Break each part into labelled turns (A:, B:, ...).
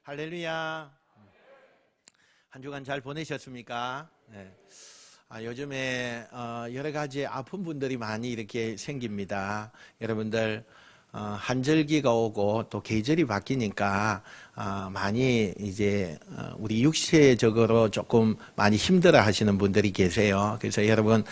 A: 할렐루야. 한 주간 잘 보내셨습니까? 네. 요즘에 여러 가지 아픈 분들이 많이 이렇게 생깁니다. 여러분들 한절기가 오고 또 계절이 바뀌니까 많이 이제 우리 육체적으로 조금 많이 힘들어 하시는 분들이 계세요. 그래서 여러분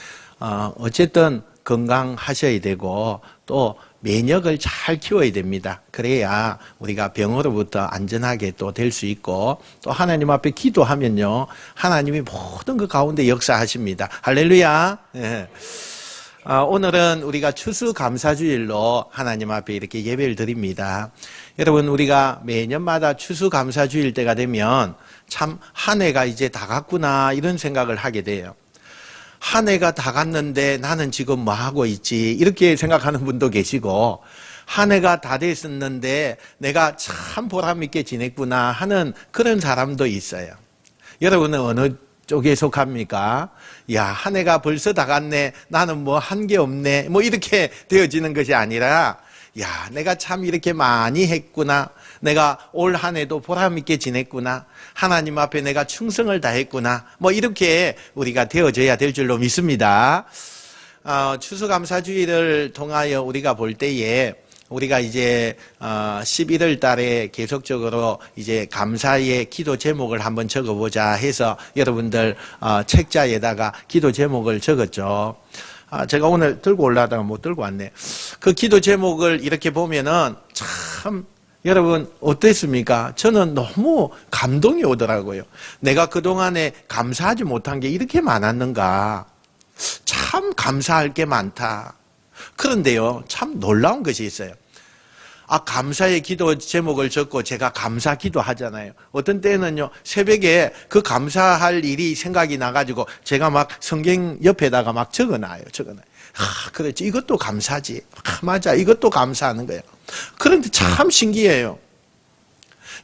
A: 어쨌든 건강하셔야 되고 또 면역을 잘 키워야 됩니다. 그래야 우리가 병으로부터 안전하게 또 될 수 있고 또 하나님 앞에 기도하면요 하나님이 모든 그 가운데 역사하십니다. 할렐루야. 네. 오늘은 우리가 추수감사주일로 하나님 앞에 이렇게 예배를 드립니다. 여러분 우리가 매년마다 추수감사주일 때가 되면 참 한 해가 이제 다 갔구나 이런 생각을 하게 돼요. 한 해가 다 갔는데 나는 지금 뭐 하고 있지 이렇게 생각하는 분도 계시고 한 해가 다 됐었는데 내가 참 보람있게 지냈구나 하는 그런 사람도 있어요. 여러분은 어느 쪽에 속합니까? 야, 한 해가 벌써 다 갔네. 나는 뭐 한 게 없네. 뭐 이렇게 되어지는 것이 아니라 야, 내가 참 이렇게 많이 했구나. 내가 올 한 해도 보람있게 지냈구나. 하나님 앞에 내가 충성을 다했구나. 뭐 이렇게 우리가 되어져야 될 줄로 믿습니다. 추수감사주의를 통하여 우리가 볼 때에 우리가 이제 11월 달에 계속적으로 이제 감사의 기도 제목을 한번 적어보자 해서 여러분들 책자에다가 기도 제목을 적었죠. 제가 오늘 들고 올라다가 못 들고 왔네. 그 기도 제목을 이렇게 보면은 참 여러분 어땠습니까? 저는 너무 감동이 오더라고요. 내가 그동안에 감사하지 못한 게 이렇게 많았는가. 참 감사할 게 많다. 그런데요, 참 놀라운 것이 있어요. 감사의 기도 제목을 적고 제가 감사 기도 하잖아요. 어떤 때는요, 새벽에 그 감사할 일이 생각이 나가지고 제가 막 성경 옆에다가 막 적어놔요. 그렇지. 이것도 감사지. 맞아. 이것도 감사하는 거예요. 그런데 참 신기해요.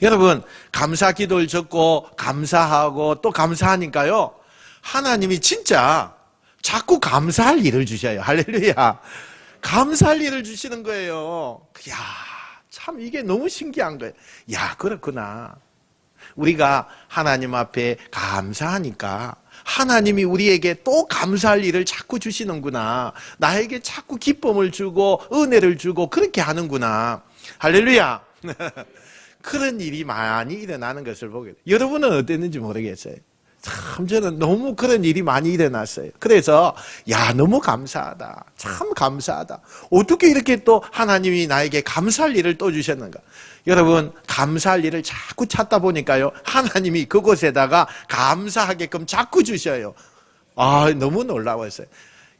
A: 여러분, 감사 기도를 적고 감사하고 또 감사하니까요, 하나님이 진짜 자꾸 감사할 일을 주셔요. 할렐루야. 감사할 일을 주시는 거예요. 야, 참 이게 너무 신기한 거예요. 야, 그렇구나. 우리가 하나님 앞에 감사하니까 하나님이 우리에게 또 감사할 일을 자꾸 주시는구나. 나에게 자꾸 기쁨을 주고 은혜를 주고 그렇게 하는구나. 할렐루야. 그런 일이 많이 일어나는 것을 보게 돼요. 여러분은 어땠는지 모르겠어요. 참 저는 너무 그런 일이 많이 일어났어요. 그래서 야, 너무 감사하다. 참 감사하다. 어떻게 이렇게 또 하나님이 나에게 감사할 일을 또 주셨는가. 여러분 감사할 일을 자꾸 찾다 보니까요 하나님이 그곳에다가 감사하게끔 자꾸 주셔요. 너무 놀라웠어요.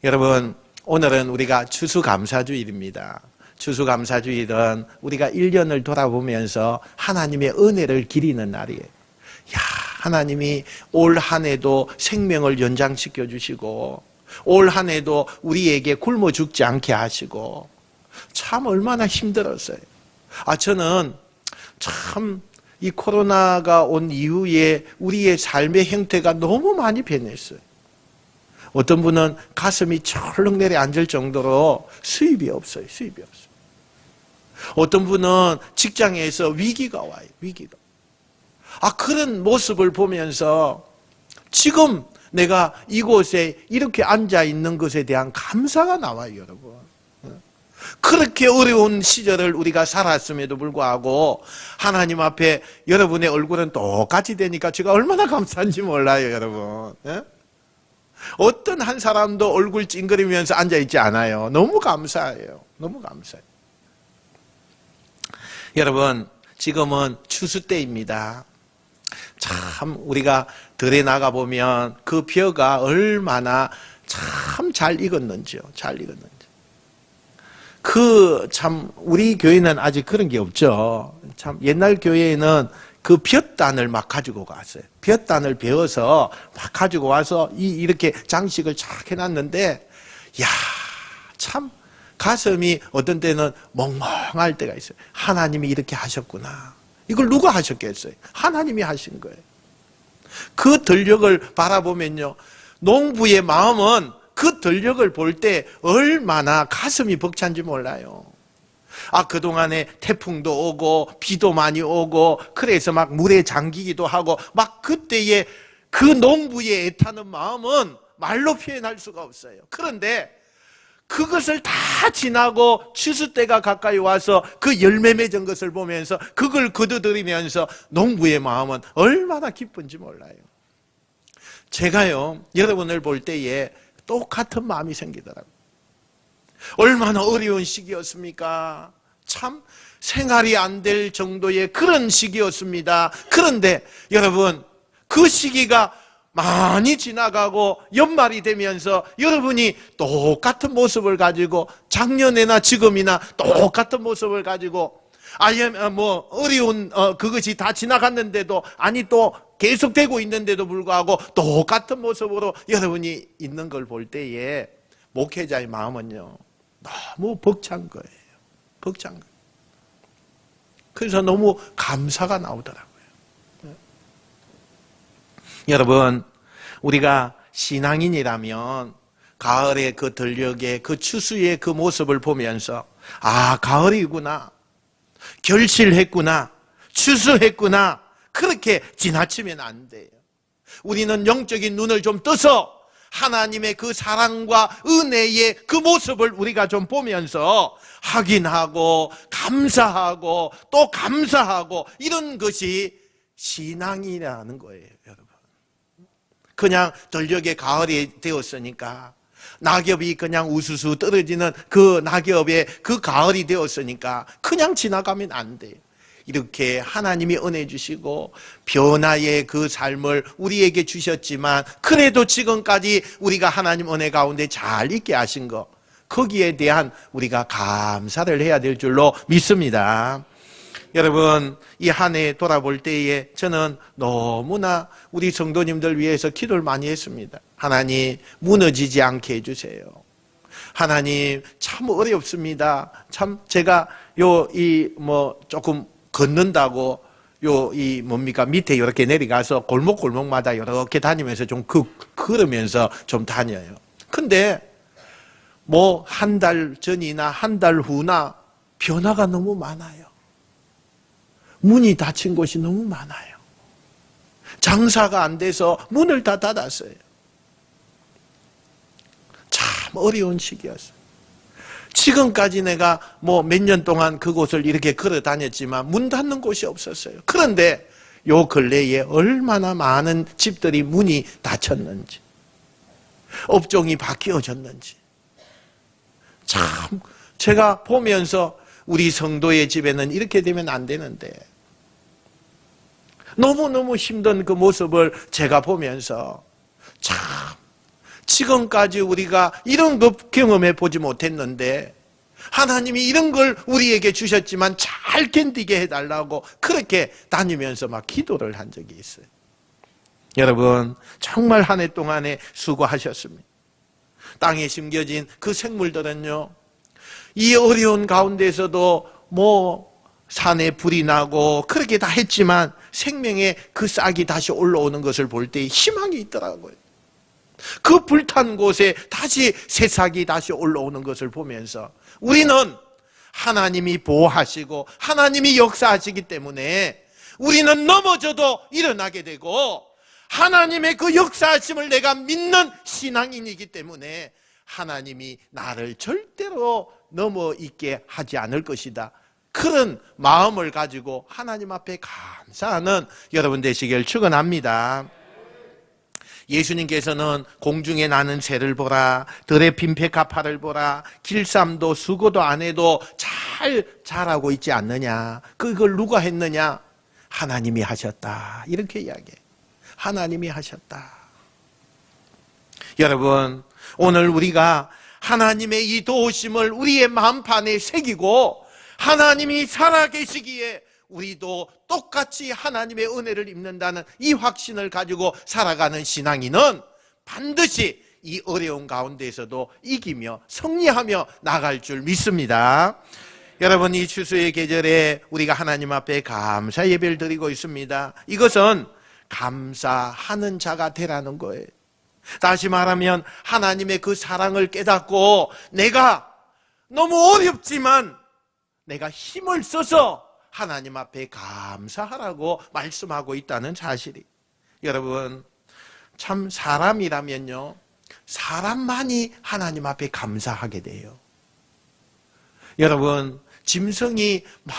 A: 여러분 오늘은 우리가 추수감사주일입니다. 추수감사주일은 우리가 1년을 돌아보면서 하나님의 은혜를 기리는 날이에요. 야, 하나님이 올 한 해도 생명을 연장시켜 주시고 올 한 해도 우리에게 굶어 죽지 않게 하시고 참 얼마나 힘들었어요. 저는 참 이 코로나가 온 이후에 우리의 삶의 형태가 너무 많이 변했어요. 어떤 분은 가슴이 철렁 내려앉을 정도로 수입이 없어요. 어떤 분은 직장에서 위기가 와요. 그런 모습을 보면서 지금 내가 이곳에 이렇게 앉아 있는 것에 대한 감사가 나와요, 여러분. 그렇게 어려운 시절을 우리가 살았음에도 불구하고 하나님 앞에 여러분의 얼굴은 똑같이 되니까 제가 얼마나 감사한지 몰라요, 여러분. 어떤 한 사람도 얼굴 찡그리면서 앉아 있지 않아요. 너무 감사해요. 너무 감사해요. 여러분, 지금은 추수 때입니다. 참 우리가 들에 나가 보면 그 벼가 얼마나 참 잘 익었는지요. 참 우리 교회는 아직 그런 게 없죠. 참 옛날 교회에는 그 볕단을 막 가지고 갔어요. 볕단을 베어서 막 가지고 와서 이렇게 장식을 쫙 해놨는데 야, 참 가슴이 어떤 때는 멍멍할 때가 있어요. 하나님이 이렇게 하셨구나. 이걸 누가 하셨겠어요? 하나님이 하신 거예요. 그 들녘을 바라보면요, 농부의 마음은 그 들녘을 볼 때 얼마나 가슴이 벅찬지 몰라요. 그동안에 태풍도 오고 비도 많이 오고 그래서 막 물에 잠기기도 하고 막 그때의 그 농부의 애타는 마음은 말로 표현할 수가 없어요. 그런데 그것을 다 지나고 추수 때가 가까이 와서 그 열매 맺은 것을 보면서 그걸 거두들이면서 농부의 마음은 얼마나 기쁜지 몰라요. 제가요, 여러분을 볼 때에 똑같은 마음이 생기더라고요. 얼마나 어려운 시기였습니까? 참 생활이 안 될 정도의 그런 시기였습니다. 그런데 여러분, 그 시기가 많이 지나가고 연말이 되면서 여러분이 똑같은 모습을 가지고 작년에나 지금이나 똑같은 모습을 가지고 어려운 그것이 다 지나갔는데도 또 계속되고 있는데도 불구하고 똑같은 모습으로 여러분이 있는 걸 볼 때에 목회자의 마음은요 너무 벅찬 거예요. 벅찬 거예요. 그래서 너무 감사가 나오더라고요. 여러분, 우리가 신앙인이라면 가을의 그 들녘의 그 추수의 그 모습을 보면서 가을이구나, 결실했구나, 추수했구나, 그렇게 지나치면 안 돼요. 우리는 영적인 눈을 좀 떠서 하나님의 그 사랑과 은혜의 그 모습을 우리가 좀 보면서 확인하고 감사하고 또 감사하고 이런 것이 신앙이라는 거예요, 여러분. 그냥 들녘에 가을이 되었으니까, 낙엽이 그냥 우수수 떨어지는 그 낙엽에 그 가을이 되었으니까 그냥 지나가면 안 돼요. 이렇게 하나님이 은혜 주시고 변화의 그 삶을 우리에게 주셨지만 그래도 지금까지 우리가 하나님 은혜 가운데 잘 있게 하신 거, 거기에 대한 우리가 감사를 해야 될 줄로 믿습니다. 여러분, 이 한 해 돌아볼 때에 저는 너무나 우리 성도님들 위해서 기도를 많이 했습니다. 하나님, 무너지지 않게 해주세요. 하나님, 참 어렵습니다. 참 제가 조금 걷는다고 밑에 이렇게 내려가서 골목골목마다 이렇게 다니면서 좀 걸으면서 좀 다녀요. 근데 한 달 전이나 한 달 후나 변화가 너무 많아요. 문이 닫힌 곳이 너무 많아요. 장사가 안 돼서 문을 다 닫았어요. 참 어려운 시기였어요. 지금까지 내가 몇 년 동안 그곳을 이렇게 걸어 다녔지만 문 닫는 곳이 없었어요. 그런데 요 근래에 얼마나 많은 집들이 문이 닫혔는지, 업종이 바뀌어졌는지, 참 제가 보면서 우리 성도의 집에는 이렇게 되면 안 되는데, 너무너무 힘든 그 모습을 제가 보면서 참 지금까지 우리가 이런 거 경험해 보지 못했는데 하나님이 이런 걸 우리에게 주셨지만 잘 견디게 해달라고 그렇게 다니면서 막 기도를 한 적이 있어요. 여러분, 정말 한 해 동안에 수고하셨습니다. 땅에 심겨진 그 생물들은요, 이 어려운 가운데서도 산에 불이 나고 그렇게 다 했지만 생명의 그 싹이 다시 올라오는 것을 볼 때 희망이 있더라고요. 그 불탄 곳에 다시 새싹이 다시 올라오는 것을 보면서 우리는 하나님이 보호하시고 하나님이 역사하시기 때문에 우리는 넘어져도 일어나게 되고, 하나님의 그 역사하심을 내가 믿는 신앙인이기 때문에 하나님이 나를 절대로 넘어 있게 하지 않을 것이다, 그런 마음을 가지고 하나님 앞에 감사하는 여러분 되시길 축원합니다. 예수님께서는 공중에 나는 새를 보라, 들에 핀 백합화를 보라, 길쌈도 수고도 안 해도 잘 자라고 있지 않느냐, 그걸 누가 했느냐? 하나님이 하셨다, 이렇게 이야기해요. 하나님이 하셨다. 여러분, 오늘 우리가 하나님의 이 도우심을 우리의 마음판에 새기고 하나님이 살아계시기에 우리도 똑같이 하나님의 은혜를 입는다는 이 확신을 가지고 살아가는 신앙인은 반드시 이 어려운 가운데에서도 이기며 승리하며 나갈 줄 믿습니다. 여러분, 이 추수의 계절에 우리가 하나님 앞에 감사 예배를 드리고 있습니다. 이것은 감사하는 자가 되라는 거예요. 다시 말하면 하나님의 그 사랑을 깨닫고 내가 너무 어렵지만 내가 힘을 써서 하나님 앞에 감사하라고 말씀하고 있다는 사실이. 여러분, 참 사람이라면요, 사람만이 하나님 앞에 감사하게 돼요. 여러분, 짐승이 막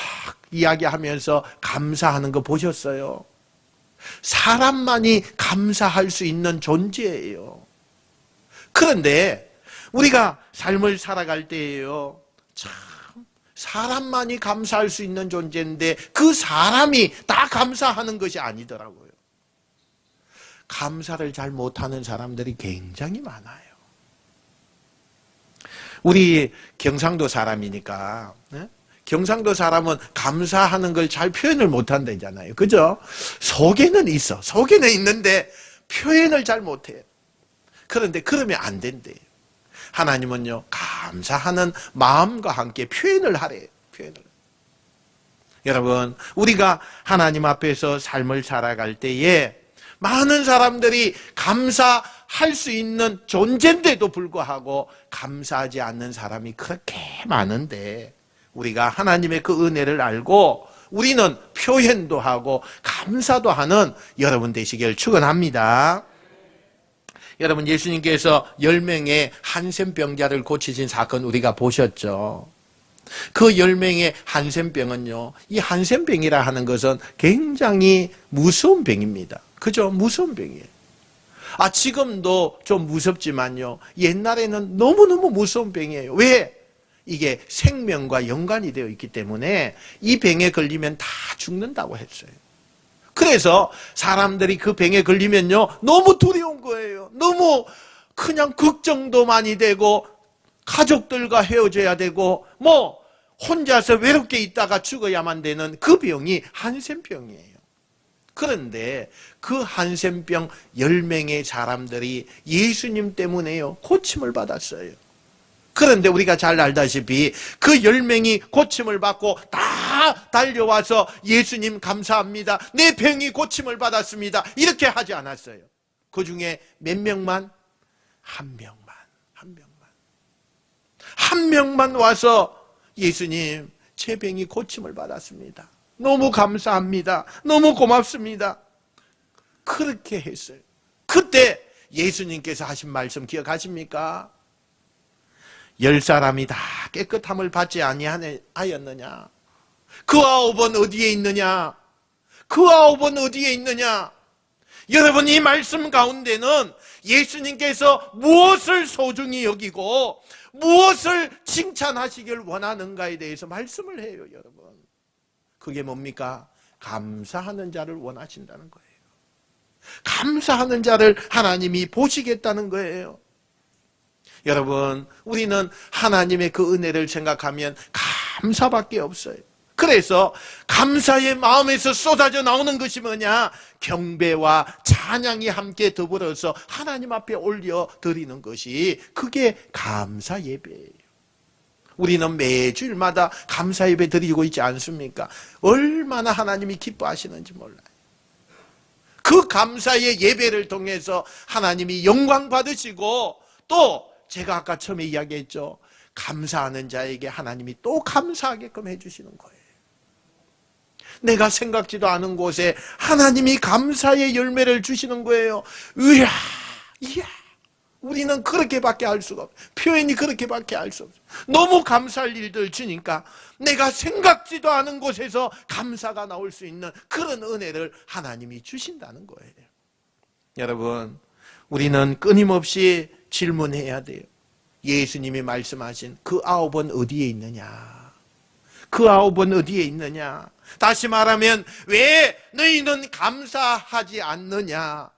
A: 이야기하면서 감사하는 거 보셨어요? 사람만이 감사할 수 있는 존재예요. 그런데 우리가 삶을 살아갈 때에요, 참 사람만이 감사할 수 있는 존재인데 그 사람이 다 감사하는 것이 아니더라고요. 감사를 잘 못하는 사람들이 굉장히 많아요. 우리 경상도 사람이니까, 경상도 사람은 감사하는 걸 잘 표현을 못한다잖아요. 그죠? 속에는 있어. 속에는 있는데 표현을 잘 못해요. 그런데 그러면 안 된대요. 하나님은요, 감사하는 마음과 함께 표현을 하래요. 표현을. 여러분, 우리가 하나님 앞에서 삶을 살아갈 때에 많은 사람들이 감사할 수 있는 존재인데도 불구하고 감사하지 않는 사람이 그렇게 많은데, 우리가 하나님의 그 은혜를 알고 우리는 표현도 하고 감사도 하는 여러분 되시길 축원합니다. 여러분, 예수님께서 10명의 한센병자를 고치신 사건 우리가 보셨죠. 그 10명의 한센병은요, 이 한센병이라 하는 것은 굉장히 무서운 병입니다. 그죠? 무서운 병이에요. 지금도 좀 무섭지만요, 옛날에는 너무너무 무서운 병이에요. 왜? 이게 생명과 연관이 되어 있기 때문에 이 병에 걸리면 다 죽는다고 했어요. 그래서 사람들이 그 병에 걸리면요, 너무 두려운 거예요. 너무 그냥 걱정도 많이 되고, 가족들과 헤어져야 되고, 혼자서 외롭게 있다가 죽어야만 되는 그 병이 한센병이에요. 그런데 그 한센병 10명의 사람들이 예수님 때문에요, 고침을 받았어요. 그런데 우리가 잘 알다시피 그 10명이 고침을 받고 다 달려와서 예수님 감사합니다, 내 병이 고침을 받았습니다, 이렇게 하지 않았어요. 그 중에 몇 명만? 한 명만 와서 예수님, 제 병이 고침을 받았습니다, 너무 감사합니다, 너무 고맙습니다, 그렇게 했어요. 그때 예수님께서 하신 말씀 기억하십니까? 10사람이 다 깨끗함을 받지 아니하였느냐? 그 9은 어디에 있느냐? 그 9은 어디에 있느냐? 여러분, 이 말씀 가운데는 예수님께서 무엇을 소중히 여기고 무엇을 칭찬하시길 원하는가에 대해서 말씀을 해요. 여러분, 그게 뭡니까? 감사하는 자를 원하신다는 거예요. 감사하는 자를 하나님이 보시겠다는 거예요. 여러분, 우리는 하나님의 그 은혜를 생각하면 감사밖에 없어요. 그래서 감사의 마음에서 쏟아져 나오는 것이 뭐냐? 경배와 찬양이 함께 더불어서 하나님 앞에 올려드리는 것이, 그게 감사 예배예요. 우리는 매주일마다 감사 예배 드리고 있지 않습니까? 얼마나 하나님이 기뻐하시는지 몰라요. 그 감사의 예배를 통해서 하나님이 영광 받으시고, 또 제가 아까 처음에 이야기했죠, 감사하는 자에게 하나님이 또 감사하게끔 해주시는 거예요. 내가 생각지도 않은 곳에 하나님이 감사의 열매를 주시는 거예요. 이야, 우리는 그렇게밖에 할 수가 없어요. 표현이 그렇게밖에 할 수 없어요. 너무 감사할 일들 주니까 내가 생각지도 않은 곳에서 감사가 나올 수 있는 그런 은혜를 하나님이 주신다는 거예요. 여러분, 우리는 끊임없이 질문해야 돼요. 예수님이 말씀하신 그 9은 어디에 있느냐? 그 9은 어디에 있느냐? 다시 말하면, 왜 너희는 감사하지 않느냐?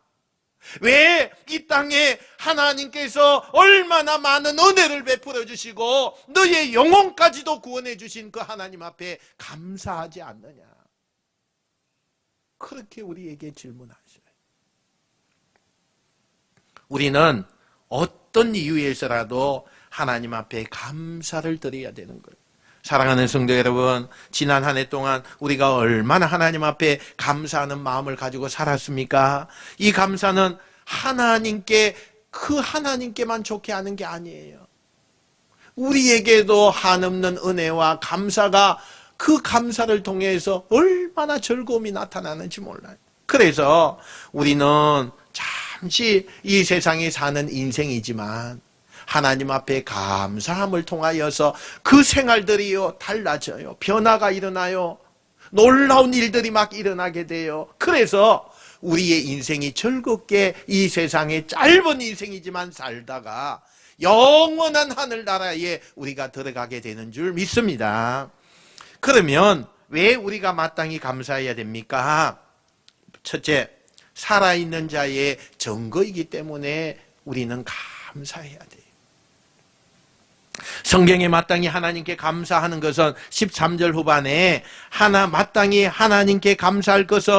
A: 왜 이 땅에 하나님께서 얼마나 많은 은혜를 베풀어 주시고 너의 영혼까지도 구원해 주신 그 하나님 앞에 감사하지 않느냐? 그렇게 우리에게 질문하셔요. 우리는 어떤 이유에서라도 하나님 앞에 감사를 드려야 되는 거예요. 사랑하는 성도 여러분, 지난 한 해 동안 우리가 얼마나 하나님 앞에 감사하는 마음을 가지고 살았습니까? 이 감사는 하나님께만 좋게 하는 게 아니에요. 우리에게도 한없는 은혜와 감사가 그 감사를 통해서 얼마나 즐거움이 나타나는지 몰라요. 그래서 우리는 잠시 이 세상에 사는 인생이지만 하나님 앞에 감사함을 통하여서 그 생활들이요 달라져요. 변화가 일어나요. 놀라운 일들이 막 일어나게 돼요. 그래서 우리의 인생이 즐겁게 이 세상에 짧은 인생이지만 살다가 영원한 하늘나라에 우리가 들어가게 되는 줄 믿습니다. 그러면 왜 우리가 마땅히 감사해야 됩니까? 첫째, 살아있는 자의 증거이기 때문에 우리는 감사해야 돼요. 성경에 마땅히 하나님께 감사하는 것은 13절 후반에 마땅히 하나님께 감사할 것은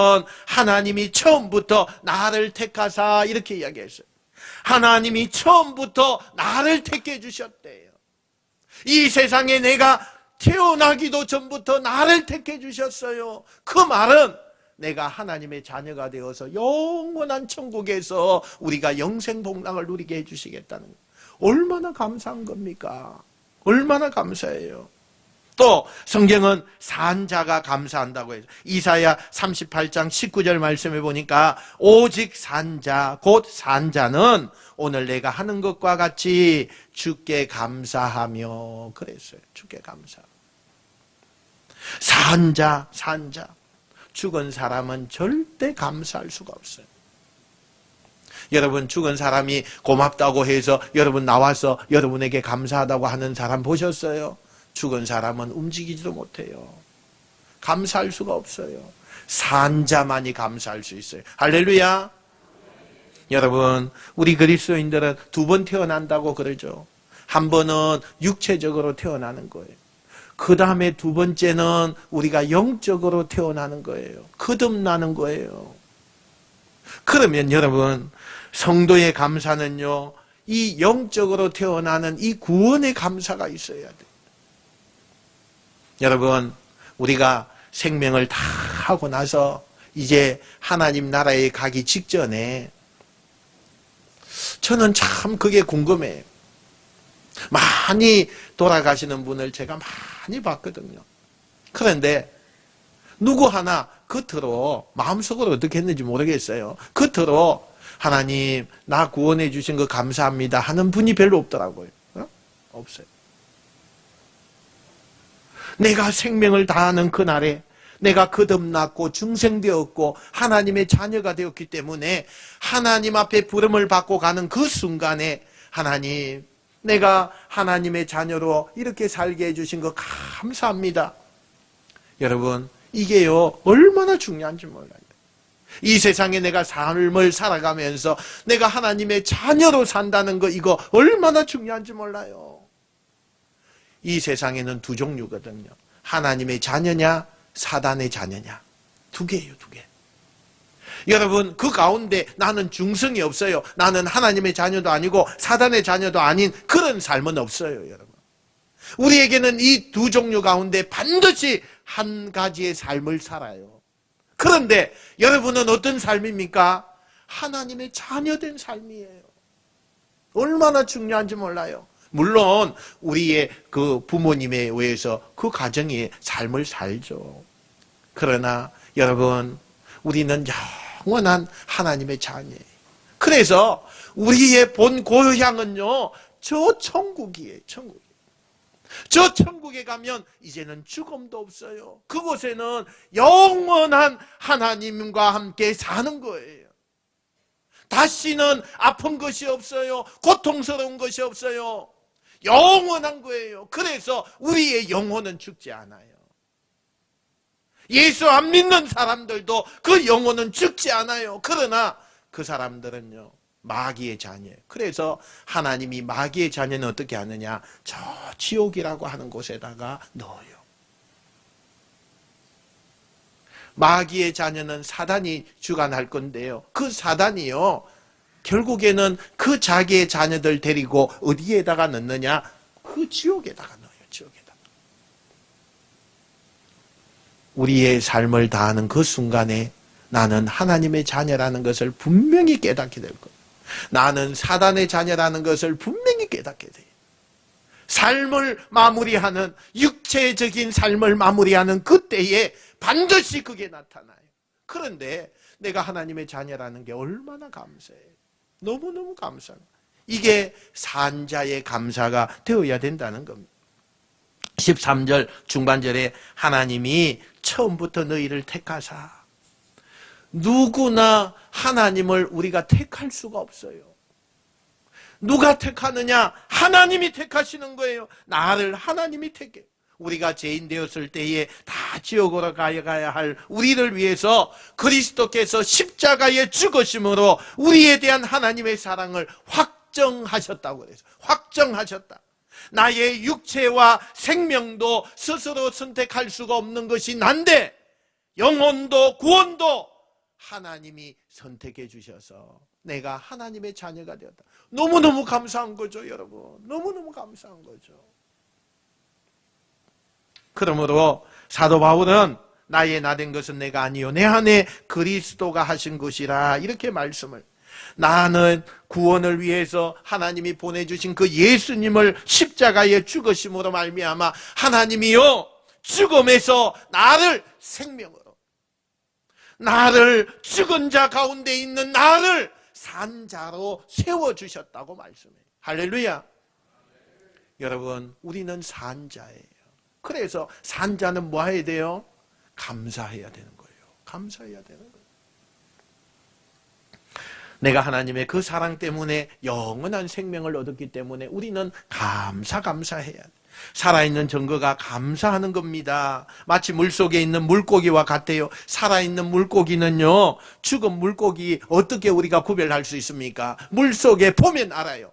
A: 하나님이 처음부터 나를 택하사 이렇게 이야기했어요. 하나님이 처음부터 나를 택해 주셨대요. 이 세상에 내가 태어나기도 전부터 나를 택해 주셨어요. 그 말은 내가 하나님의 자녀가 되어서 영원한 천국에서 우리가 영생복락을 누리게 해주시겠다는 거예요. 얼마나 감사한 겁니까? 얼마나 감사해요. 또 성경은 산자가 감사한다고 해요. 이사야 38장 19절 말씀해 보니까 오직 산자 곧 산자는 오늘 내가 하는 것과 같이 주께 감사하며 그랬어요. 주께 감사. 산자 죽은 사람은 절대 감사할 수가 없어요. 여러분 죽은 사람이 고맙다고 해서 여러분 나와서 여러분에게 감사하다고 하는 사람 보셨어요? 죽은 사람은 움직이지도 못해요. 감사할 수가 없어요. 산자만이 감사할 수 있어요. 할렐루야. 여러분 우리 그리스도인들은 두 번 태어난다고 그러죠. 한 번은 육체적으로 태어나는 거예요. 그 다음에 두 번째는 우리가 영적으로 태어나는 거예요. 거듭나는 거예요. 그러면 여러분 성도의 감사는요, 이 영적으로 태어나는 이 구원의 감사가 있어야 돼요. 여러분 우리가 생명을 다 하고 나서 이제 하나님 나라에 가기 직전에 저는 참 그게 궁금해요. 많이 돌아가시는 분을 제가 많이 봤거든요. 그런데 누구 하나 겉으로 마음속으로 어떻게 했는지 모르겠어요. 겉으로 하나님 나 구원해 주신 거 감사합니다 하는 분이 별로 없더라고요. 없어요. 내가 생명을 다하는 그날에 내가 거듭났고 중생되었고 하나님의 자녀가 되었기 때문에 하나님 앞에 부름을 받고 가는 그 순간에 하나님 내가 하나님의 자녀로 이렇게 살게 해주신 거 감사합니다. 여러분 이게요 얼마나 중요한지 몰라요. 이 세상에 내가 삶을 살아가면서 내가 하나님의 자녀로 산다는 거 이거 얼마나 중요한지 몰라요. 이 세상에는 두 종류거든요. 하나님의 자녀냐 사단의 자녀냐 두 개예요. 두 개. 여러분 그 가운데 나는 중성이 없어요. 나는 하나님의 자녀도 아니고 사단의 자녀도 아닌 그런 삶은 없어요. 여러분 우리에게는 이 두 종류 가운데 반드시 한 가지의 삶을 살아요. 그런데 여러분은 어떤 삶입니까? 하나님의 자녀된 삶이에요. 얼마나 중요한지 몰라요. 물론 우리의 그 부모님에 의해서 그 가정의 삶을 살죠. 그러나 여러분 우리는 영원한 하나님의 자녀예요. 그래서 우리의 본 고향은요 저 천국이에요. 천국. 저 천국에 가면 이제는 죽음도 없어요. 그곳에는 영원한 하나님과 함께 사는 거예요. 다시는 아픈 것이 없어요. 고통스러운 것이 없어요. 영원한 거예요. 그래서 우리의 영혼은 죽지 않아요. 예수 안 믿는 사람들도 그 영혼은 죽지 않아요. 그러나 그 사람들은요 마귀의 자녀예요. 그래서 하나님이 마귀의 자녀는 어떻게 하느냐 저 지옥이라고 하는 곳에다가 넣어요. 마귀의 자녀는 사단이 주관할 건데요 그 사단이요 결국에는 그 자기의 자녀들 데리고 어디에다가 넣느냐 그 지옥에다가 넣어요. 지옥에다가. 우리의 삶을 다하는 그 순간에 나는 하나님의 자녀라는 것을 분명히 깨닫게 될 거예요. 나는 사단의 자녀라는 것을 분명히 깨닫게 돼요. 삶을 마무리하는, 육체적인 삶을 마무리하는 그때에 반드시 그게 나타나요. 그런데 내가 하나님의 자녀라는 게 얼마나 감사해요. 너무너무 감사해요. 이게 산자의 감사가 되어야 된다는 겁니다. 13절 중반절에 하나님이 처음부터 너희를 택하사. 누구나 하나님을 우리가 택할 수가 없어요. 누가 택하느냐? 하나님이 택하시는 거예요. 나를 하나님이 택해. 우리가 죄인 되었을 때에 다 지옥으로 가야 할 우리를 위해서 그리스도께서 십자가에 죽으심으로 우리에 대한 하나님의 사랑을 확정하셨다고 그래서 확정하셨다. 나의 육체와 생명도 스스로 선택할 수가 없는 것이 난데 영혼도 구원도 하나님이 선택해 주셔서 내가 하나님의 자녀가 되었다. 너무너무 감사한 거죠, 여러분. 너무너무 감사한 거죠. 그러므로 사도 바울은 나의 나된 것은 내가 아니요 내 안에 그리스도가 하신 것이라 이렇게 말씀을, 나는 구원을 위해서 하나님이 보내주신 그 예수님을 십자가에 죽으심으로 말미암아 하나님이요 죽음에서 나를 생명으로, 나를 죽은 자 가운데 있는 나를 산자로 세워주셨다고 말씀해요. 할렐루야. 여러분, 우리는 산자예요. 그래서 산자는 뭐 해야 돼요? 감사해야 되는 거예요. 감사해야 되는 거예요. 내가 하나님의 그 사랑 때문에 영원한 생명을 얻었기 때문에 우리는 감사해야 돼요. 살아있는 증거가 감사하는 겁니다. 마치 물속에 있는 물고기와 같아요. 살아있는 물고기는요, 죽은 물고기 어떻게 우리가 구별할 수 있습니까? 물속에 보면 알아요.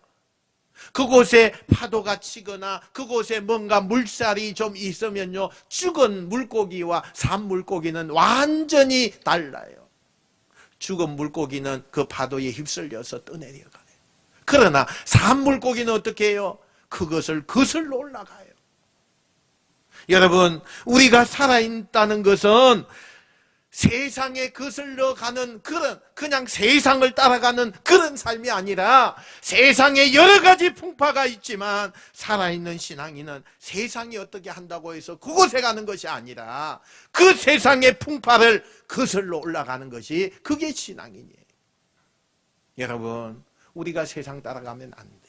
A: 그곳에 파도가 치거나 그곳에 뭔가 물살이 좀 있으면요, 죽은 물고기와 산 물고기는 완전히 달라요. 죽은 물고기는 그 파도에 휩쓸려서 떠내려가요. 그러나 산 물고기는 어떻게 해요? 그것을 거슬러 올라가요. 여러분, 우리가 살아있다는 것은 세상에 거슬러 가는 그냥 세상을 따라가는 그런 삶이 아니라 세상에 여러 가지 풍파가 있지만 살아있는 신앙인은 세상이 어떻게 한다고 해서 그곳에 가는 것이 아니라 그 세상의 풍파를 거슬러 올라가는 것이 그게 신앙인이에요. 여러분, 우리가 세상 따라가면 안 돼요.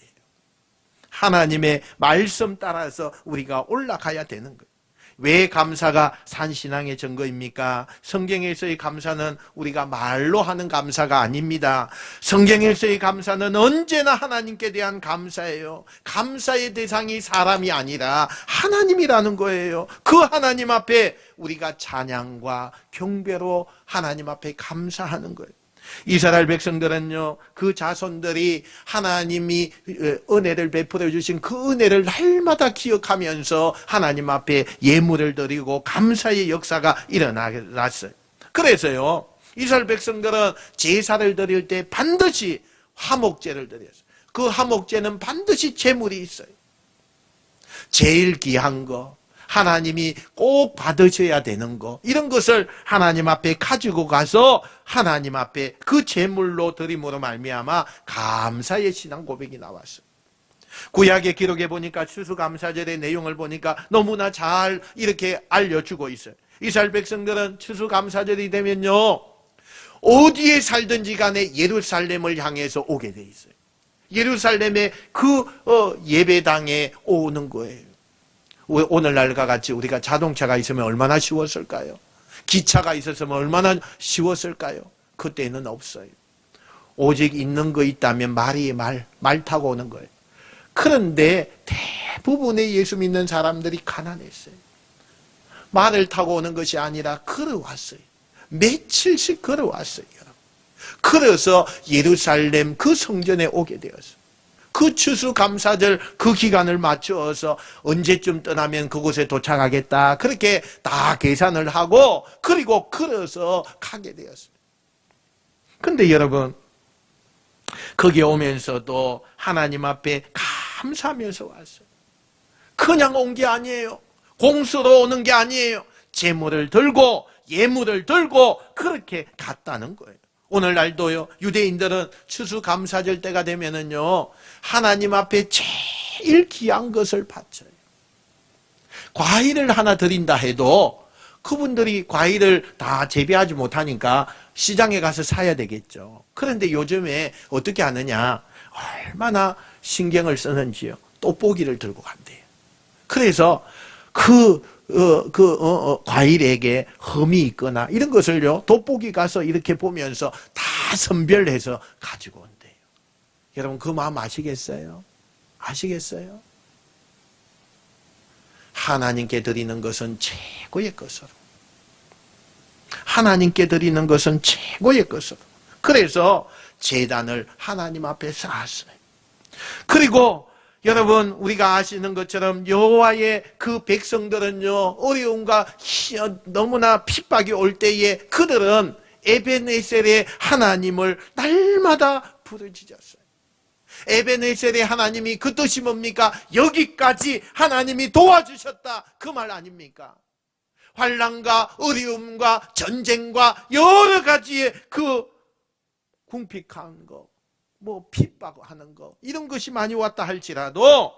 A: 하나님의 말씀 따라서 우리가 올라가야 되는 거예요. 왜 감사가 산신앙의 증거입니까? 성경에서의 감사는 우리가 말로 하는 감사가 아닙니다. 성경에서의 감사는 언제나 하나님께 대한 감사예요. 감사의 대상이 사람이 아니라 하나님이라는 거예요. 그 하나님 앞에 우리가 찬양과 경배로 하나님 앞에 감사하는 거예요. 이스라엘 백성들은요, 그 자손들이 하나님이 은혜를 베풀어 주신 그 은혜를 날마다 기억하면서 하나님 앞에 예물을 드리고 감사의 역사가 일어났어요. 그래서요, 이스라엘 백성들은 제사를 드릴 때 반드시 화목제를 드렸어요. 그 화목제는 반드시 제물이 있어요. 제일 귀한 거, 하나님이 꼭 받으셔야 되는 거, 이런 것을 하나님 앞에 가지고 가서 하나님 앞에 그 제물로 드림으로 말미암아 감사의 신앙 고백이 나왔어요. 구약의 기록에 보니까 추수감사절의 내용을 보니까 너무나 잘 이렇게 알려주고 있어요. 이스라엘 백성들은 추수감사절이 되면요, 어디에 살든지 간에 예루살렘을 향해서 오게 돼 있어요. 예루살렘의 그 예배당에 오는 거예요. 오늘날과 같이 우리가 자동차가 있으면 얼마나 쉬웠을까요? 기차가 있었으면 얼마나 쉬웠을까요? 그때는 없어요. 오직 있는 거 있다면 말 타고 오는 거예요. 그런데 대부분의 예수 믿는 사람들이 가난했어요. 말을 타고 오는 것이 아니라 걸어왔어요. 며칠씩 걸어왔어요. 그래서 예루살렘 그 성전에 오게 되었어요. 그 추수감사절 그 기간을 맞추어서 언제쯤 떠나면 그곳에 도착하겠다, 그렇게 다 계산을 하고 그리고 걸어서 가게 되었어요. 근데 여러분, 거기에 오면서도 하나님 앞에 감사하면서 왔어요. 그냥 온 게 아니에요. 공수로 오는 게 아니에요. 제물을 들고 예물을 들고 그렇게 갔다는 거예요. 오늘날도요, 유대인들은 추수감사절 때가 되면은요, 하나님 앞에 제일 제일 귀한 것을 바쳐요. 과일을 하나 드린다 해도 그분들이 과일을 다 재배하지 못하니까 시장에 가서 사야 되겠죠. 그런데 요즘에 어떻게 하느냐, 얼마나 신경을 쓰는지요. 떡볶이를 들고 간대요. 그래서 과일에게 흠이 있거나 이런 것을요, 돋보기 가서 이렇게 보면서 다 선별해서 가지고 온대요. 여러분, 그 마음 아시겠어요? 아시겠어요? 하나님께 드리는 것은 최고의 것으로. 하나님께 드리는 것은 최고의 것으로. 그래서 제단을 하나님 앞에 쌓았어요. 그리고 여러분, 우리가 아시는 것처럼 여호와의 그 백성들은요, 어려움과 너무나 핍박이 올 때에 그들은 에베네셀의 하나님을 날마다 부르짖었어요. 에베네셀의 하나님이 그 뜻이 뭡니까? 여기까지 하나님이 도와주셨다, 그 말 아닙니까? 환난과 어려움과 전쟁과 여러 가지의 그 궁핍한 거, 핍박하는 거, 이런 것이 많이 왔다 할지라도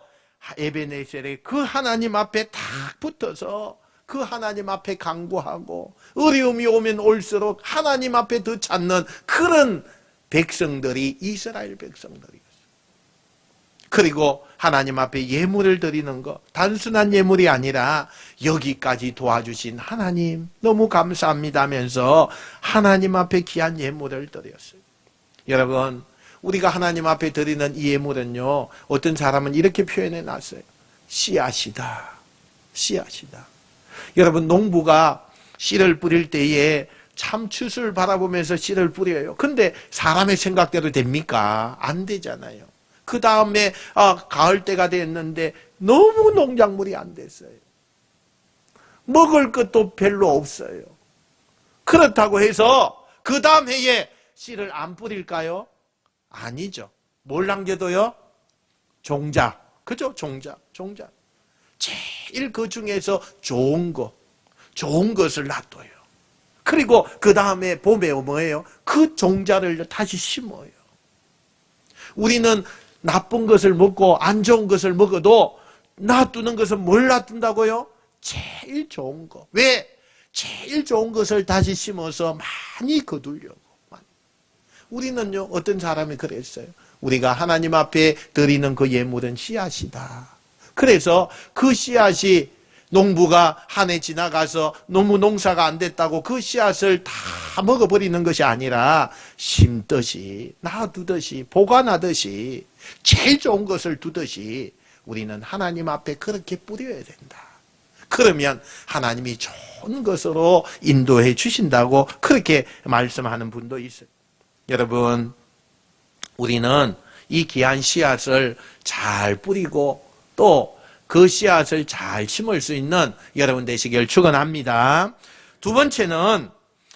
A: 에베네셀의 그 하나님 앞에 딱 붙어서 그 하나님 앞에 간구하고 어려움이 오면 올수록 하나님 앞에 더 찾는 그런 백성들이 이스라엘 백성들이었어요. 그리고 하나님 앞에 예물을 드리는 것, 단순한 예물이 아니라 여기까지 도와주신 하나님 너무 감사합니다 하면서 하나님 앞에 귀한 예물을 드렸어요. 여러분, 우리가 하나님 앞에 드리는 이 예물은요, 어떤 사람은 이렇게 표현해 놨어요. 씨앗이다. 씨앗이다. 여러분, 농부가 씨를 뿌릴 때에 참추수를 바라보면서 씨를 뿌려요. 근데 사람의 생각대로 됩니까? 안 되잖아요. 그 다음에 가을 때가 됐는데 너무 농작물이 안 됐어요. 먹을 것도 별로 없어요. 그렇다고 해서 그 다음 해에 씨를 안 뿌릴까요? 아니죠. 뭘 남겨둬요? 종작. 그죠? 종작. 제일 그 중에서 좋은 것을 놔둬요. 그리고 그 다음에 봄에 뭐예요? 그 종자를 다시 심어요. 우리는 나쁜 것을 먹고 안 좋은 것을 먹어도 놔두는 것은 뭘 놔둔다고요? 제일 좋은 거. 왜? 제일 좋은 것을 다시 심어서 많이 거두려고. 우리는요, 어떤 사람이 그랬어요. 우리가 하나님 앞에 드리는 그 예물은 씨앗이다. 그래서 그 씨앗이 농부가 한 해 지나가서 너무 농사가 안 됐다고 그 씨앗을 다 먹어버리는 것이 아니라 심듯이, 놔두듯이, 보관하듯이, 제일 좋은 것을 두듯이 우리는 하나님 앞에 그렇게 뿌려야 된다. 그러면 하나님이 좋은 것으로 인도해 주신다고 그렇게 말씀하는 분도 있어요. 여러분, 우리는 이 귀한 씨앗을 잘 뿌리고 또 그 씨앗을 잘 심을 수 있는 여러분 되시길 축원합니다. 두 번째는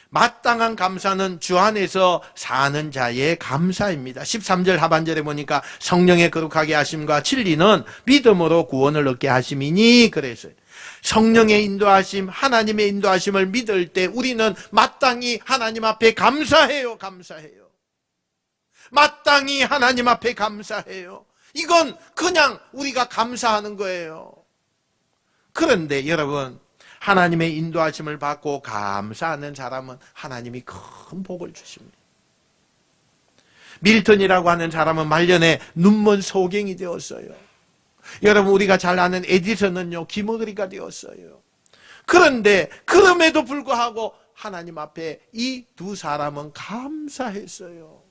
A: 마땅한 감사는 주 안에서 사는 자의 감사입니다. 13절 하반절에 보니까 성령의 거룩하게 하심과 진리는 믿음으로 구원을 얻게 하심이니 그랬어요. 성령의 인도하심, 하나님의 인도하심을 믿을 때 우리는 마땅히 하나님 앞에 감사해요. 마땅히 하나님 앞에 감사해요. 이건 그냥 우리가 감사하는 거예요. 그런데 여러분, 하나님의 인도하심을 받고 감사하는 사람은 하나님이 큰 복을 주십니다. 밀턴이라고 하는 사람은 말년에 눈먼 소경이 되었어요. 여러분, 우리가 잘 아는 에디슨은요, 귀머거리가 되었어요. 그런데 그럼에도 불구하고 하나님 앞에 이 두 사람은 감사했어요.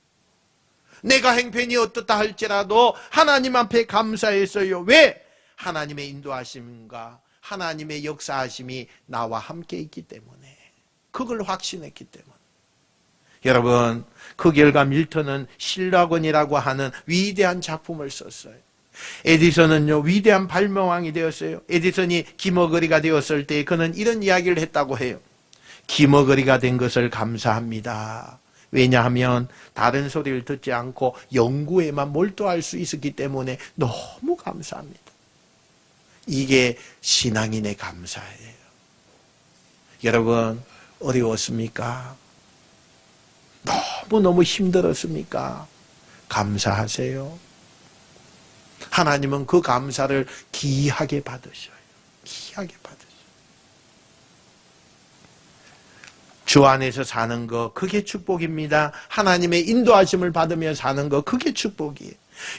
A: 내가 형편이 어떻다 할지라도 하나님 앞에 감사했어요. 왜? 하나님의 인도하심과 하나님의 역사하심이 나와 함께 있기 때문에, 그걸 확신했기 때문에. 여러분, 그 결과 밀턴은 실라곤이라고 하는 위대한 작품을 썼어요. 에디슨은요, 위대한 발명왕이 되었어요. 에디슨이 귀머거리가 되었을 때 그는 이런 이야기를 했다고 해요. 귀머거리가 된 것을 감사합니다. 왜냐하면 다른 소리를 듣지 않고 연구에만 몰두할 수 있었기 때문에 너무 감사합니다. 이게 신앙인의 감사예요. 여러분, 어려웠습니까? 너무너무 힘들었습니까? 감사하세요. 하나님은 그 감사를 귀하게 받으셔요. 귀하게 받으셔요. 주 안에서 사는 거, 그게 축복입니다. 하나님의 인도하심을 받으며 사는 거, 그게 축복이에요.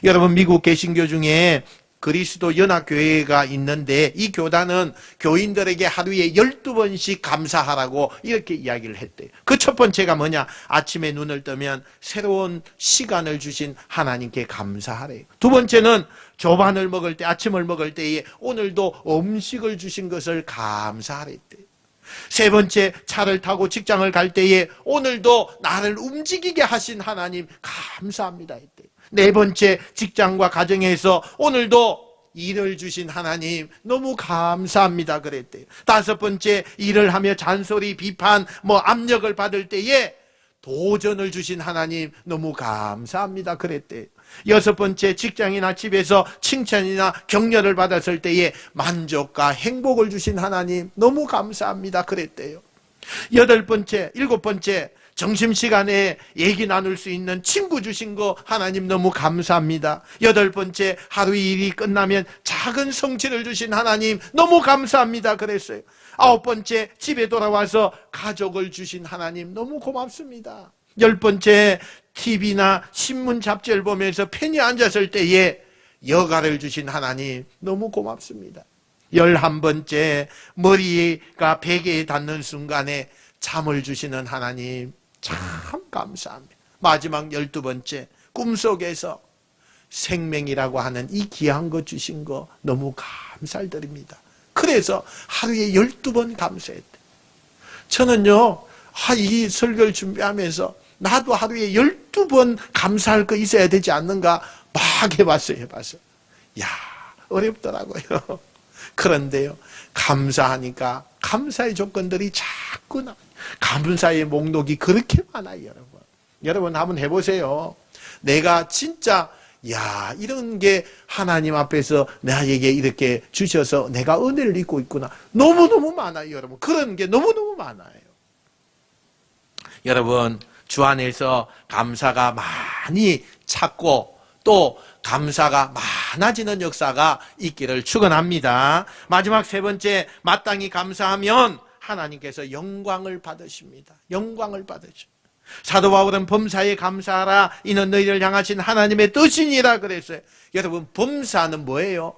A: 여러분, 미국 개신교 중에 그리스도 연합교회가 있는데 이 교단은 교인들에게 하루에 12번씩 감사하라고 이렇게 이야기를 했대요. 그 첫 번째가 뭐냐? 아침에 눈을 뜨면 새로운 시간을 주신 하나님께 감사하래요. 두 번째는 조반을 먹을 때, 아침을 먹을 때에 오늘도 음식을 주신 것을 감사하랬대요. 세 번째, 차를 타고 직장을 갈 때에 오늘도 나를 움직이게 하신 하나님 감사합니다 했대요. 네 번째, 직장과 가정에서 오늘도 일을 주신 하나님 너무 감사합니다 그랬대요. 다섯 번째, 일을 하며 잔소리, 비판, 압력을 받을 때에 도전을 주신 하나님 너무 감사합니다 그랬대요. 여섯 번째, 직장이나 집에서 칭찬이나 격려를 받았을 때에 만족과 행복을 주신 하나님 너무 감사합니다 그랬대요. 여덟 번째, 일곱 번째, 점심시간에 얘기 나눌 수 있는 친구 주신 거 하나님 너무 감사합니다. 여덟 번째, 하루 일이 끝나면 작은 성취를 주신 하나님 너무 감사합니다 그랬어요. 아홉 번째, 집에 돌아와서 가족을 주신 하나님 너무 고맙습니다. 열 번째, TV나 신문 잡지를 보면서 편히 앉았을 때에 여가를 주신 하나님 너무 고맙습니다. 11번째, 머리가 베개에 닿는 순간에 잠을 주시는 하나님 참 감사합니다. 마지막 12번째, 꿈속에서 생명이라고 하는 이 귀한 것 주신 거 너무 감사드립니다. 그래서 하루에 12번 감사했대요. 저는요, 이 설교를 준비하면서 나도 하루에 12번 감사할 거 있어야 되지 않는가 막 해봤어요. 야, 어렵더라고요. 그런데요, 감사하니까 감사의 조건들이 자꾸 나와요. 감사의 목록이 그렇게 많아요, 여러분. 여러분 한번 해보세요. 내가 진짜 이런 게 하나님 앞에서 나에게 이렇게 주셔서 내가 은혜를 입고 있구나. 너무너무 많아요, 여러분. 그런 게 너무너무 많아요. 여러분, 주 안에서 감사가 많이 찾고 또 감사가 많아지는 역사가 있기를 축원합니다. 마지막 세 번째, 마땅히 감사하면 하나님께서 영광을 받으십니다. 영광을 받으십니다. 사도 바울은 범사에 감사하라, 이는 너희를 향하신 하나님의 뜻이니라 그랬어요. 여러분, 범사는 뭐예요?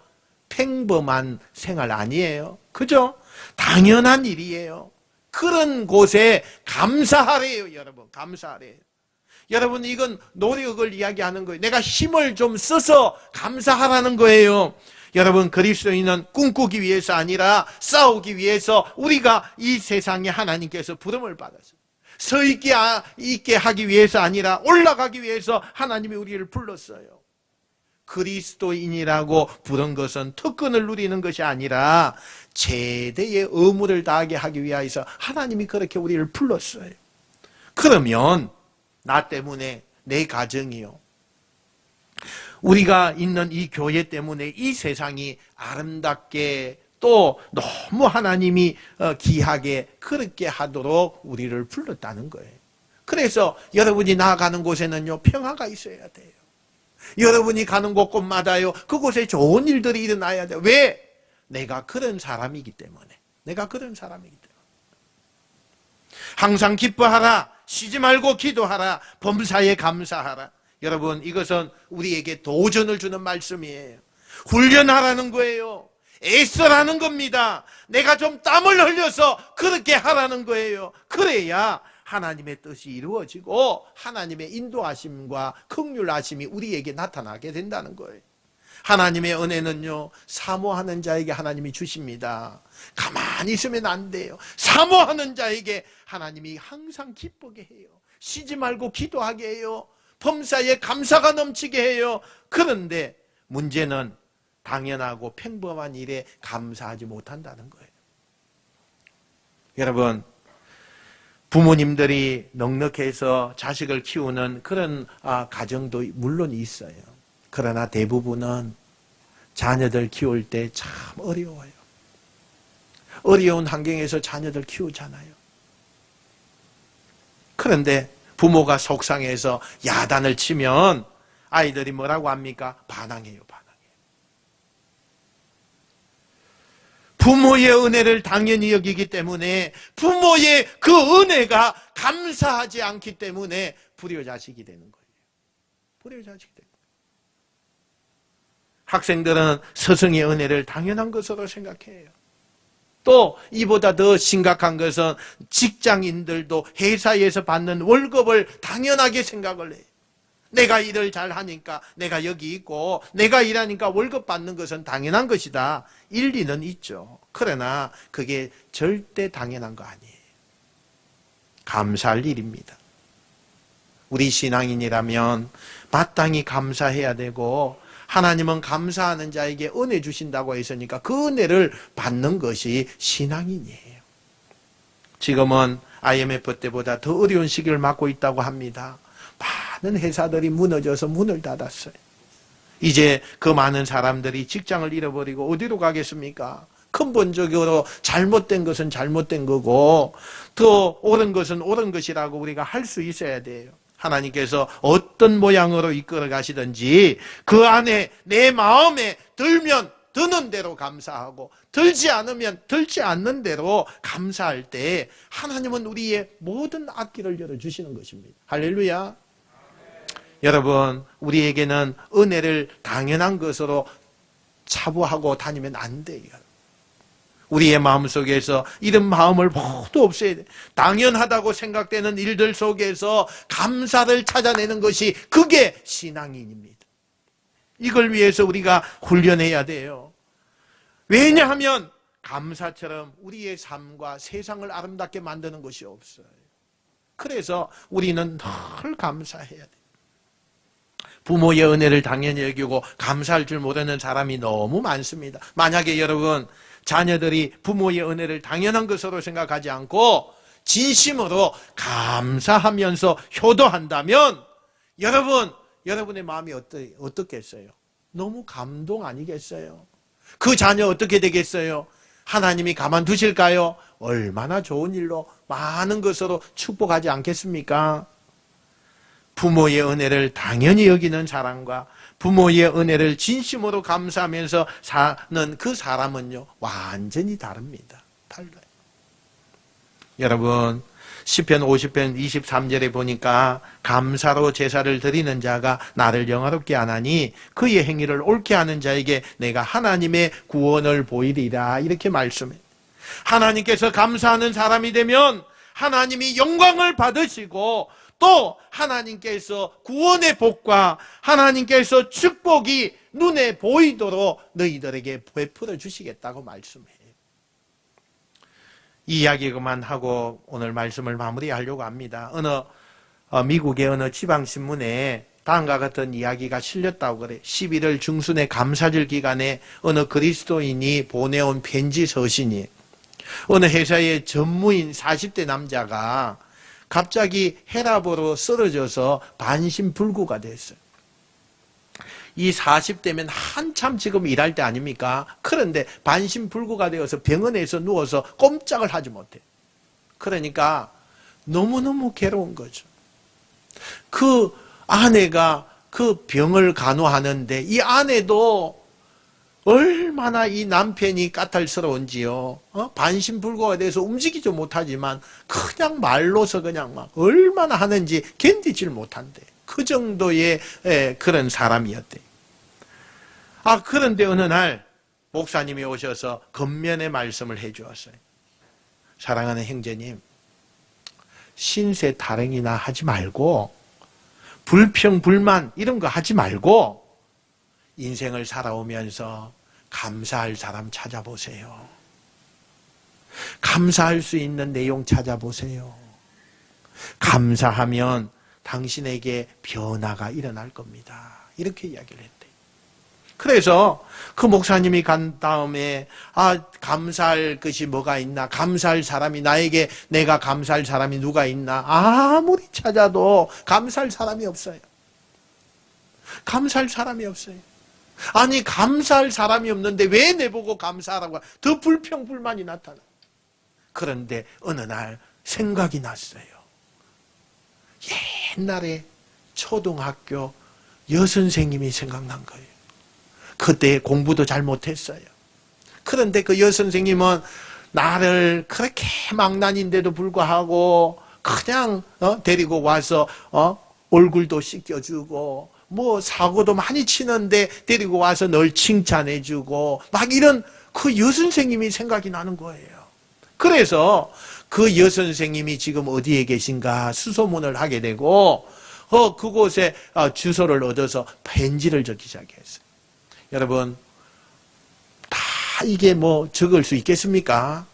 A: 평범한 생활 아니에요. 그죠? 당연한 일이에요. 그런 곳에 감사하래요, 여러분. 감사하래요. 여러분, 이건 노력을 이야기하는 거예요. 내가 힘을 좀 써서 감사하라는 거예요. 여러분, 그리스도인은 꿈꾸기 위해서 아니라 싸우기 위해서 우리가 이 세상에 하나님께서 부름을 받았어요. 서 있게 하기 위해서 아니라 올라가기 위해서 하나님이 우리를 불렀어요. 그리스도인이라고 부른 것은 특권을 누리는 것이 아니라 제대의 의무를 다하게 하기 위해서 하나님이 그렇게 우리를 불렀어요. 그러면 나 때문에 내 가정이요, 우리가 있는 이 교회 때문에 이 세상이 아름답게 또 너무 하나님이 귀하게 그렇게 하도록 우리를 불렀다는 거예요. 그래서 여러분이 나아가는 곳에는요, 평화가 있어야 돼요. 여러분이 가는 곳곳마다요, 그곳에 좋은 일들이 일어나야 돼요. 왜? 내가 그런 사람이기 때문에. 내가 그런 사람이기 때문에. 항상 기뻐하라, 쉬지 말고 기도하라, 범사에 감사하라. 여러분, 이것은 우리에게 도전을 주는 말씀이에요. 훈련하라는 거예요. 애써라는 겁니다. 내가 좀 땀을 흘려서 그렇게 하라는 거예요. 그래야 하나님의 뜻이 이루어지고 하나님의 인도하심과 긍휼하심이 우리에게 나타나게 된다는 거예요. 하나님의 은혜는요, 사모하는 자에게 하나님이 주십니다. 가만히 있으면 안 돼요. 사모하는 자에게 하나님이 항상 기쁘게 해요. 쉬지 말고 기도하게 해요. 범사에 감사가 넘치게 해요. 그런데 문제는 당연하고 평범한 일에 감사하지 못한다는 거예요. 여러분, 부모님들이 넉넉해서 자식을 키우는 그런 가정도 물론 있어요. 그러나 대부분은 자녀들 키울 때 참 어려워요. 어려운 환경에서 자녀들 키우잖아요. 그런데 부모가 속상해서 야단을 치면 아이들이 뭐라고 합니까? 반항해요, 반항해요. 부모의 은혜를 당연히 여기기 때문에 부모의 그 은혜가 감사하지 않기 때문에 불효자식이 되는 거예요. 불효자식이 되는 거예요. 학생들은 스승의 은혜를 당연한 것으로 생각해요. 또 이보다 더 심각한 것은 직장인들도 회사에서 받는 월급을 당연하게 생각을 해요. 내가 일을 잘하니까 내가 여기 있고 내가 일하니까 월급 받는 것은 당연한 것이다. 일리는 있죠. 그러나 그게 절대 당연한 거 아니에요. 감사할 일입니다. 우리 신앙인이라면 마땅히 감사해야 되고, 하나님은 감사하는 자에게 은혜 주신다고 했으니까 그 은혜를 받는 것이 신앙인이에요. 지금은 IMF 때보다 더 어려운 시기를 맞고 있다고 합니다. 많은 회사들이 무너져서 문을 닫았어요. 이제 그 많은 사람들이 직장을 잃어버리고 어디로 가겠습니까? 근본적으로 잘못된 것은 잘못된 거고 더 옳은 것은 옳은 것이라고 우리가 할 수 있어야 돼요. 하나님께서 어떤 모양으로 이끌어 가시든지 그 안에 내 마음에 들면 드는 대로 감사하고 들지 않으면 들지 않는 대로 감사할 때 하나님은 우리의 모든 앞길을 열어주시는 것입니다. 할렐루야. 여러분, 우리에게는 은혜를 당연한 것으로 차부하고 다니면 안 돼요. 우리의 마음속에서 이런 마음을 모두 없애야 돼요. 당연하다고 생각되는 일들 속에서 감사를 찾아내는 것이 그게 신앙인입니다. 이걸 위해서 우리가 훈련해야 돼요. 왜냐하면 감사처럼 우리의 삶과 세상을 아름답게 만드는 것이 없어요. 그래서 우리는 늘 감사해야 돼요. 부모의 은혜를 당연히 여기고 감사할 줄 모르는 사람이 너무 많습니다. 만약에 여러분 자녀들이 부모의 은혜를 당연한 것으로 생각하지 않고 진심으로 감사하면서 효도한다면 여러분의 마음이 어떻겠어요? 너무 감동 아니겠어요? 그 자녀 어떻게 되겠어요? 하나님이 가만두실까요? 얼마나 좋은 일로 많은 것으로 축복하지 않겠습니까? 부모의 은혜를 당연히 여기는 사람과 부모의 은혜를 진심으로 감사하면서 사는 그 사람은요, 완전히 다릅니다. 달라요. 여러분, 시편 50편 23절에 보니까 감사로 제사를 드리는 자가 나를 영화롭게 하나니 그의 행위를 옳게 하는 자에게 내가 하나님의 구원을 보이리라, 이렇게 말씀해요. 하나님께서 감사하는 사람이 되면 하나님이 영광을 받으시고 또 하나님께서 구원의 복과 하나님께서 축복이 눈에 보이도록 너희들에게 베풀어 주시겠다고 말씀해요. 이 이야기 그만하고 오늘 말씀을 마무리하려고 합니다. 미국의 어느 지방신문에 다음과 같은 이야기가 실렸다고 그래요. 11월 중순의 감사절 기간에 어느 그리스도인이 보내온 편지 서신이 어느 회사의 전무인 40대 남자가 갑자기 혈압으로 쓰러져서 반신불구가 됐어요. 이 40대면 한참 지금 일할 때 아닙니까? 그런데 반신불구가 되어서 병원에서 누워서 꼼짝을 하지 못해요. 그러니까 너무너무 괴로운 거죠. 그 아내가 그 병을 간호하는데 이 아내도 얼마나 이 남편이 까탈스러운지요. 반신불구가 돼서 움직이지 못하지만 그냥 말로서 그냥 막 얼마나 하는지 견디질 못한대. 그 정도의 그런 사람이었대. 그런데 어느 날 목사님이 오셔서 겉면의 말씀을 해 주었어요. 사랑하는 형제님, 신세 타령이나 하지 말고 불평 불만 이런 거 하지 말고 인생을 살아오면서 감사할 사람 찾아보세요. 감사할 수 있는 내용 찾아보세요. 감사하면 당신에게 변화가 일어날 겁니다. 이렇게 이야기를 했대요. 그래서 그 목사님이 간 다음에 감사할 것이 뭐가 있나, 감사할 사람이 나에게 내가 감사할 사람이 누가 있나, 아무리 찾아도 감사할 사람이 없어요. 감사할 사람이 없어요. 아니 감사할 사람이 없는데 왜 내보고 감사하라고 더 불평불만이 나타나. 그런데 어느 날 생각이 났어요. 옛날에 초등학교 여선생님이 생각난 거예요. 그때 공부도 잘 못했어요. 그런데 그 여선생님은 나를 그렇게 망난인데도 불구하고 그냥 데리고 와서 얼굴도 씻겨주고 뭐 사고도 많이 치는데 데리고 와서 널 칭찬해주고 막 이런 그 여선생님이 생각이 나는 거예요. 그래서 그 여선생님이 지금 어디에 계신가 수소문을 하게 되고 그곳에 주소를 얻어서 편지를 적기 시작했어요. 여러분, 다 이게 뭐 적을 수 있겠습니까?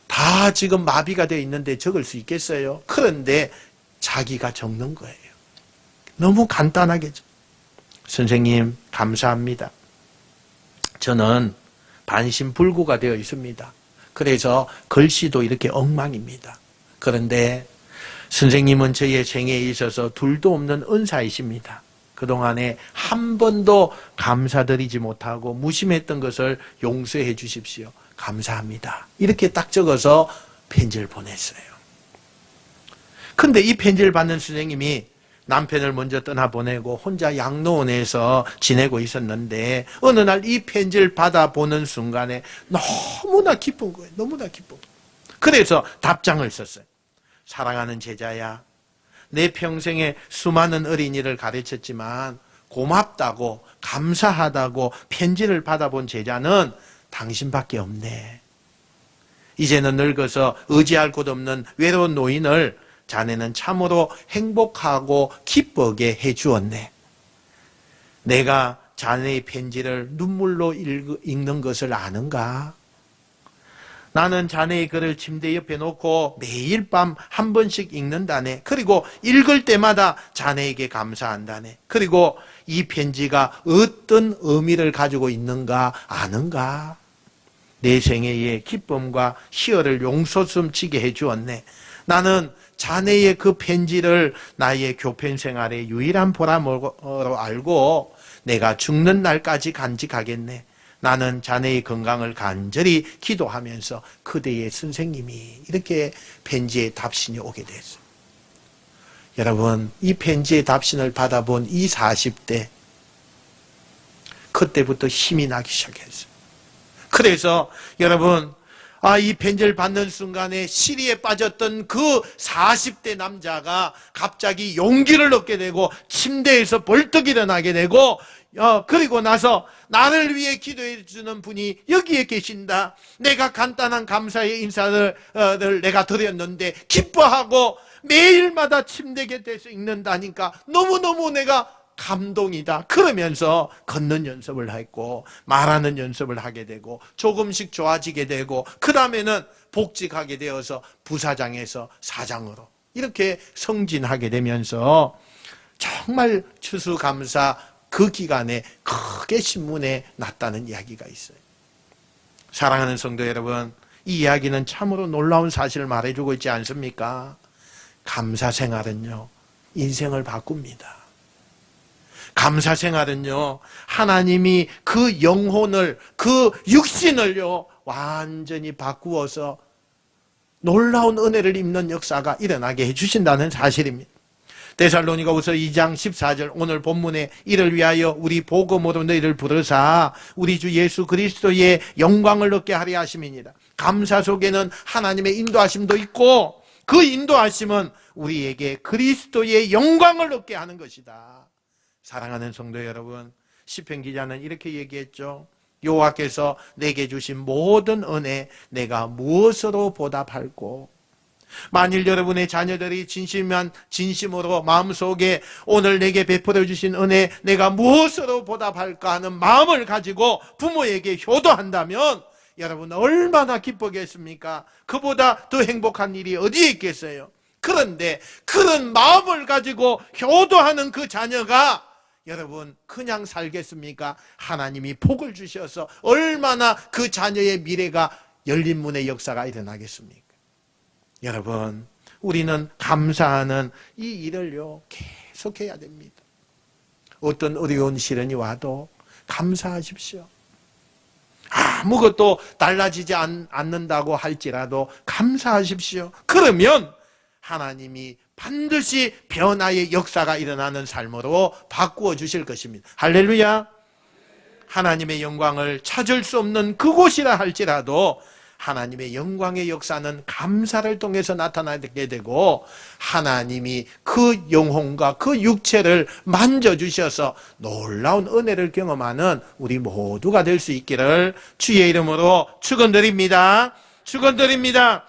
A: 다 지금 마비가 되어 있는데 적을 수 있겠어요? 그런데 자기가 적는 거예요. 너무 간단하게. 선생님, 감사합니다. 저는 반신불구가 되어 있습니다. 그래서 글씨도 이렇게 엉망입니다. 그런데 선생님은 저의 생애에 있어서 둘도 없는 은사이십니다. 그동안에 한 번도 감사드리지 못하고 무심했던 것을 용서해 주십시오. 감사합니다. 이렇게 딱 적어서 편지를 보냈어요. 근데 이 편지를 받는 선생님이 남편을 먼저 떠나보내고 혼자 양로원에서 지내고 있었는데 어느 날 이 편지를 받아보는 순간에 너무나 기쁜 거예요. 너무나 기쁜 거예요. 그래서 답장을 썼어요. 사랑하는 제자야, 내 평생에 수많은 어린이를 가르쳤지만 고맙다고 감사하다고 편지를 받아본 제자는 당신밖에 없네. 이제는 늙어서 의지할 곳 없는 외로운 노인을 자네는 참으로 행복하고 기쁘게 해주었네. 내가 자네의 편지를 눈물로 읽는 것을 아는가? 나는 자네의 글을 침대 옆에 놓고 매일 밤 한 번씩 읽는다네. 그리고 읽을 때마다 자네에게 감사한다네. 그리고 이 편지가 어떤 의미를 가지고 있는가 아는가? 내 생애의 기쁨과 희열을 용솟음치게 해주었네. 나는 자네의 그 편지를 나의 교편 생활의 유일한 보람으로 알고 내가 죽는 날까지 간직하겠네. 나는 자네의 건강을 간절히 기도하면서 그대의 선생님이. 이렇게 편지의 답신이 오게 됐어요. 여러분, 이 편지의 답신을 받아본 이 40대, 그때부터 힘이 나기 시작했어요. 그래서 여러분, 이 편지를 받는 순간에 시리에 빠졌던 그 40대 남자가 갑자기 용기를 얻게 되고 침대에서 벌떡 일어나게 되고 그리고 나서 나를 위해 기도해 주는 분이 여기에 계신다. 내가 간단한 감사의 인사를 내가 드렸는데 기뻐하고 매일마다 침대 곁에서 읽는다니까 너무너무 내가 감동이다. 그러면서 걷는 연습을 했고 말하는 연습을 하게 되고 조금씩 좋아지게 되고 그 다음에는 복직하게 되어서 부사장에서 사장으로 이렇게 성진하게 되면서 정말 추수감사 그 기간에 크게 신문에 났다는 이야기가 있어요. 사랑하는 성도 여러분, 이 이야기는 참으로 놀라운 사실을 말해주고 있지 않습니까? 감사 생활은요, 인생을 바꿉니다. 감사 생활은요, 하나님이 그 영혼을, 그 육신을요, 완전히 바꾸어서 놀라운 은혜를 입는 역사가 일어나게 해주신다는 사실입니다. 데살로니가후서 2장 14절 오늘 본문에 이를 위하여 우리 복음으로 너희를 부르사 우리 주 예수 그리스도의 영광을 얻게 하려 하심이니라. 감사 속에는 하나님의 인도하심도 있고 그 인도하심은 우리에게 그리스도의 영광을 얻게 하는 것이다. 사랑하는 성도 여러분, 시편 기자는 이렇게 얘기했죠. 여호와께서 내게 주신 모든 은혜 내가 무엇으로 보답할꼬? 만일 여러분의 자녀들이 진심으로 마음속에 오늘 내게 베풀어 주신 은혜 내가 무엇으로 보답할까 하는 마음을 가지고 부모에게 효도한다면 여러분 얼마나 기쁘겠습니까? 그보다 더 행복한 일이 어디에 있겠어요? 그런데 그런 마음을 가지고 효도하는 그 자녀가 여러분 그냥 살겠습니까? 하나님이 복을 주셔서 얼마나 그 자녀의 미래가 열린 문의 역사가 일어나겠습니까? 여러분, 우리는 감사하는 이 일을요 계속해야 됩니다. 어떤 어려운 시련이 와도 감사하십시오. 아무것도 달라지지 않는다고 할지라도 감사하십시오. 그러면 하나님이 반드시 변화의 역사가 일어나는 삶으로 바꾸어 주실 것입니다. 할렐루야. 하나님의 영광을 찾을 수 없는 그곳이라 할지라도 하나님의 영광의 역사는 감사를 통해서 나타나게 되고 하나님이 그 영혼과 그 육체를 만져주셔서 놀라운 은혜를 경험하는 우리 모두가 될 수 있기를 주의 이름으로 축원드립니다. 축원드립니다.